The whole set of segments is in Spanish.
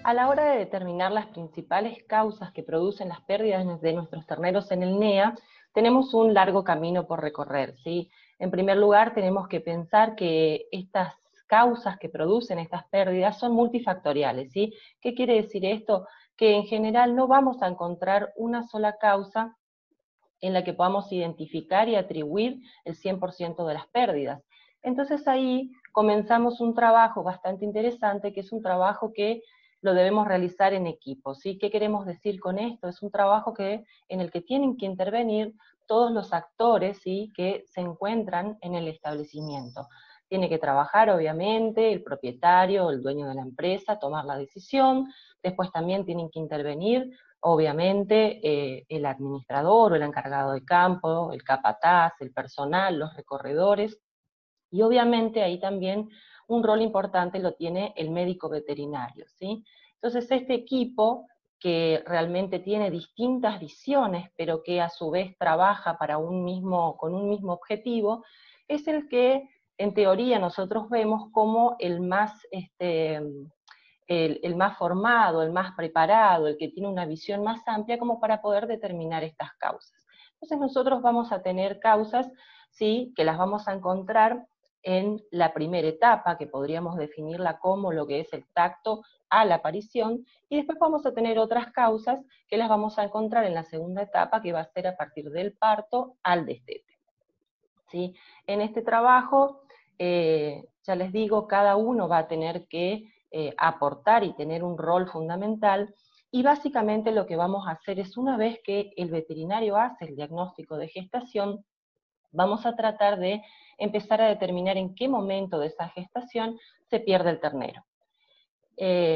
A la hora de determinar las principales causas que producen las pérdidas de nuestros terneros en el NEA, tenemos un largo camino por recorrer, ¿sí? En primer lugar, tenemos que pensar que estas causas que producen estas pérdidas son multifactoriales, ¿sí? ¿Qué quiere decir esto? Que en general no vamos a encontrar una sola causa en la que podamos identificar y atribuir el 100% de las pérdidas. Entonces ahí comenzamos un trabajo bastante interesante, que es un trabajo que lo debemos realizar en equipo, ¿sí? ¿Qué queremos decir con esto? Es un trabajo en el que tienen que intervenir todos los actores, ¿sí?, que se encuentran en el establecimiento. Tiene que trabajar, obviamente, el propietario, el dueño de la empresa, tomar la decisión. Después también tienen que intervenir, obviamente, el administrador o el encargado de campo, el capataz, el personal, los recorredores, y obviamente ahí también un rol importante lo tiene el médico veterinario, ¿sí? Entonces este equipo, que realmente tiene distintas visiones, pero que a su vez trabaja con un mismo objetivo, es el que en teoría nosotros vemos como el más formado, el más preparado, el que tiene una visión más amplia como para poder determinar estas causas. Entonces nosotros vamos a tener causas, ¿sí?, que las vamos a encontrar en la primera etapa, que podríamos definirla como lo que es el tacto a la aparición, y después vamos a tener otras causas que las vamos a encontrar en la segunda etapa, que va a ser a partir del parto al destete, ¿sí? En este trabajo, ya les digo, cada uno va a tener que aportar y tener un rol fundamental, y básicamente lo que vamos a hacer es, una vez que el veterinario hace el diagnóstico de gestación, vamos a tratar de empezar a determinar en qué momento de esa gestación se pierde el ternero.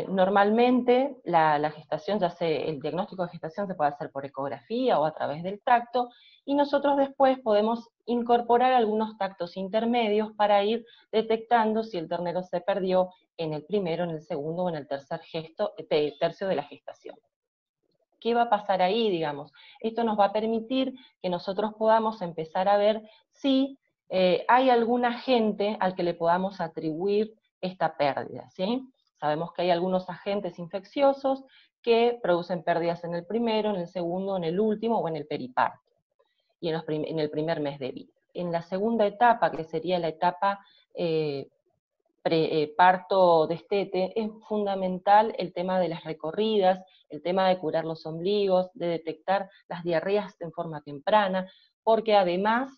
Normalmente la gestación, el diagnóstico de gestación se puede hacer por ecografía o a través del tacto, y nosotros después podemos incorporar algunos tactos intermedios para ir detectando si el ternero se perdió en el primero, en el segundo o en el tercio de la gestación. ¿Qué va a pasar ahí, digamos? Esto nos va a permitir que nosotros podamos empezar a ver si hay algún agente al que le podamos atribuir esta pérdida, ¿sí? Sabemos que hay algunos agentes infecciosos que producen pérdidas en el primero, en el segundo, en el último o en el periparto, y en el primer mes de vida. En la segunda etapa, que sería la etapa eh, parto destete, es fundamental el tema de las recorridas, el tema de curar los ombligos, de detectar las diarreas en forma temprana, porque además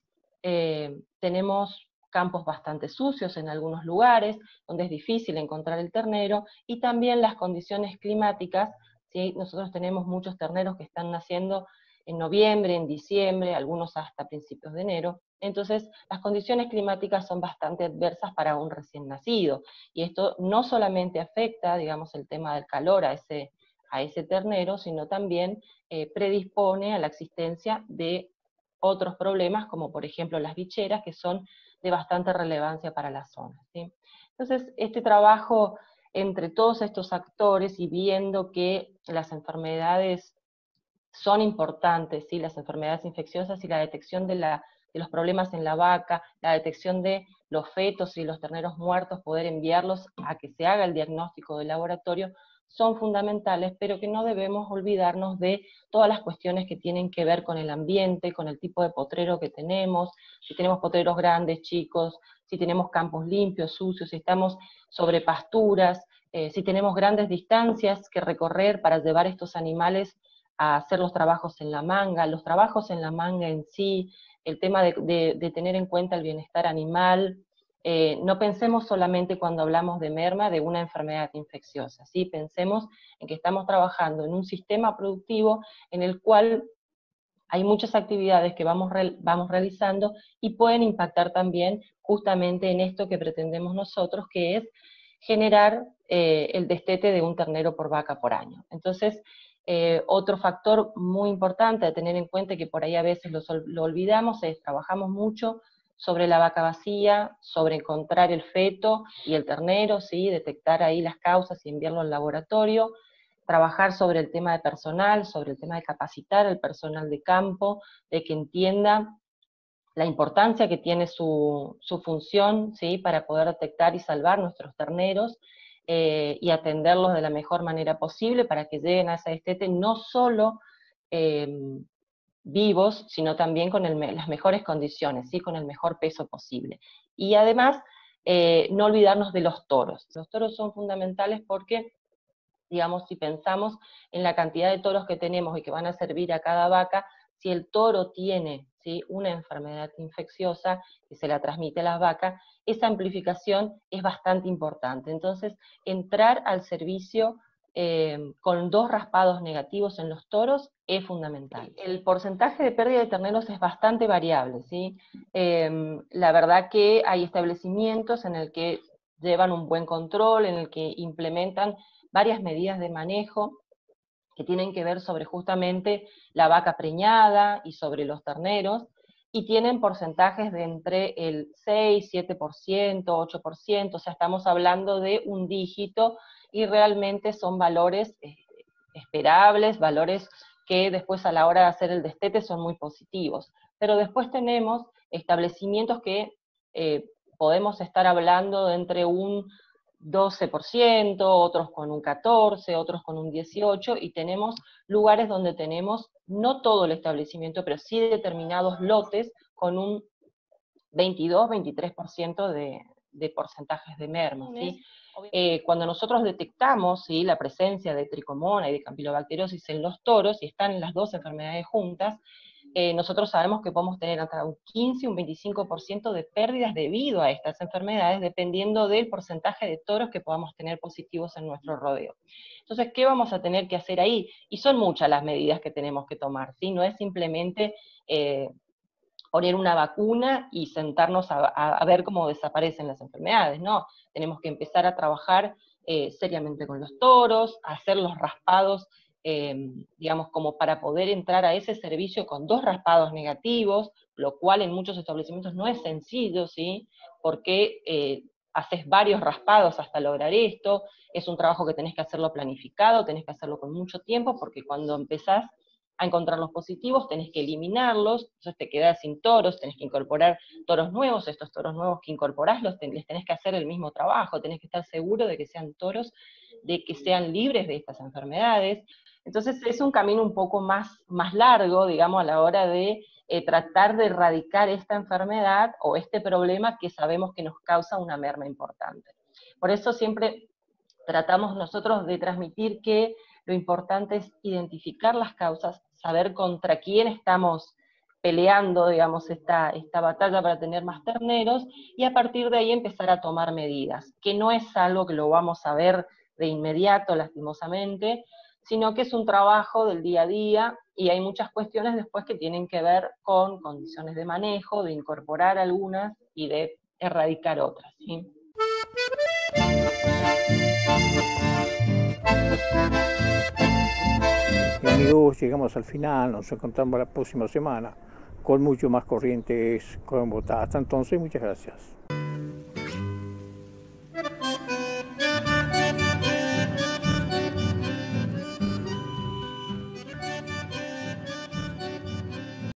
tenemos campos bastante sucios en algunos lugares, donde es difícil encontrar el ternero, y también las condiciones climáticas, ¿sí? Nosotros tenemos muchos terneros que están naciendo en noviembre, en diciembre, algunos hasta principios de enero. Entonces, las condiciones climáticas son bastante adversas para un recién nacido, y esto no solamente afecta, digamos, el tema del calor a ese ternero, sino también predispone a la existencia de otros problemas, como por ejemplo las bicheras, que son de bastante relevancia para la zona, ¿sí? Entonces, este trabajo entre todos estos actores, y viendo que las enfermedades son importantes, ¿sí?, las enfermedades infecciosas y la detección de los problemas en la vaca, la detección de los fetos y los terneros muertos, poder enviarlos a que se haga el diagnóstico del laboratorio, son fundamentales, pero que no debemos olvidarnos de todas las cuestiones que tienen que ver con el ambiente, con el tipo de potrero que tenemos, si tenemos potreros grandes, chicos, si tenemos campos limpios, sucios, si estamos sobre pasturas, si tenemos grandes distancias que recorrer para llevar estos animales a hacer los trabajos en la manga en sí, el tema de tener en cuenta el bienestar animal. No pensemos solamente, cuando hablamos de merma, de una enfermedad infecciosa, ¿sí? Pensemos en que estamos trabajando en un sistema productivo en el cual hay muchas actividades que vamos realizando, y pueden impactar también justamente en esto que pretendemos nosotros, que es generar el destete de un ternero por vaca por año. Entonces, otro factor muy importante a tener en cuenta, que por ahí a veces lo olvidamos, es trabajamos mucho sobre la vaca vacía, sobre encontrar el feto y el ternero, ¿sí?, detectar ahí las causas y enviarlo al laboratorio, trabajar sobre el tema de personal, sobre el tema de capacitar al personal de campo, de que entienda la importancia que tiene su función, ¿sí?, para poder detectar y salvar nuestros terneros, y atenderlos de la mejor manera posible para que lleguen a esa destete no solo vivos, sino también con las mejores condiciones, ¿sí? Con el mejor peso posible. Y además, no olvidarnos de los toros. Los toros son fundamentales porque, digamos, si pensamos en la cantidad de toros que tenemos y que van a servir a cada vaca, si el toro tiene, ¿sí?, una enfermedad infecciosa que se la transmite a las vacas, esa amplificación es bastante importante. Entonces, entrar al servicio con 2 raspados negativos en los toros es fundamental. El porcentaje de pérdida de terneros es bastante variable, ¿sí? La verdad que hay establecimientos en el que llevan un buen control, en el que implementan varias medidas de manejo que tienen que ver sobre justamente la vaca preñada y sobre los terneros, y tienen porcentajes de entre el 6, 7%, 8%, o sea, estamos hablando de un dígito, y realmente son valores esperables, valores que después a la hora de hacer el destete son muy positivos. Pero después tenemos establecimientos que podemos estar hablando de entre un 12%, otros con un 14%, otros con un 18%, y tenemos lugares donde tenemos, no todo el establecimiento, pero sí determinados lotes con un 22, 23% de porcentajes de merma, ¿sí? Cuando nosotros detectamos, ¿sí?, la presencia de tricomona y de campilobacteriosis en los toros, y están las 2 enfermedades juntas, nosotros sabemos que podemos tener hasta un 15, un 25% de pérdidas debido a estas enfermedades, dependiendo del porcentaje de toros que podamos tener positivos en nuestro rodeo. Entonces, ¿qué vamos a tener que hacer ahí? Y son muchas las medidas que tenemos que tomar, ¿sí? No es simplemente poner una vacuna y sentarnos a ver cómo desaparecen las enfermedades, no. Tenemos que empezar a trabajar seriamente con los toros, hacer los raspados, digamos, como para poder entrar a ese servicio con 2 raspados negativos, lo cual en muchos establecimientos no es sencillo, ¿sí? Porque haces varios raspados hasta lograr esto, es un trabajo que tenés que hacerlo planificado, tenés que hacerlo con mucho tiempo, porque cuando empezás a encontrar los positivos, tenés que eliminarlos, entonces te quedás sin toros, tenés que incorporar toros nuevos, estos toros nuevos que incorporás, les tenés que hacer el mismo trabajo, tenés que estar seguro de que sean toros, de que sean libres de estas enfermedades. Entonces es un camino un poco más largo, digamos, a la hora de tratar de erradicar esta enfermedad o este problema que sabemos que nos causa una merma importante. Por eso siempre tratamos nosotros de transmitir que lo importante es identificar las causas, saber contra quién estamos peleando, digamos, esta batalla para tener más terneros, y a partir de ahí empezar a tomar medidas, que no es algo que lo vamos a ver de inmediato, lastimosamente, sino que es un trabajo del día a día, y hay muchas cuestiones después que tienen que ver con condiciones de manejo, de incorporar algunas y de erradicar otras, ¿sí? Y amigos, llegamos al final, nos encontramos la próxima semana con mucho más Corrientes con Bogotá. Hasta entonces, muchas gracias.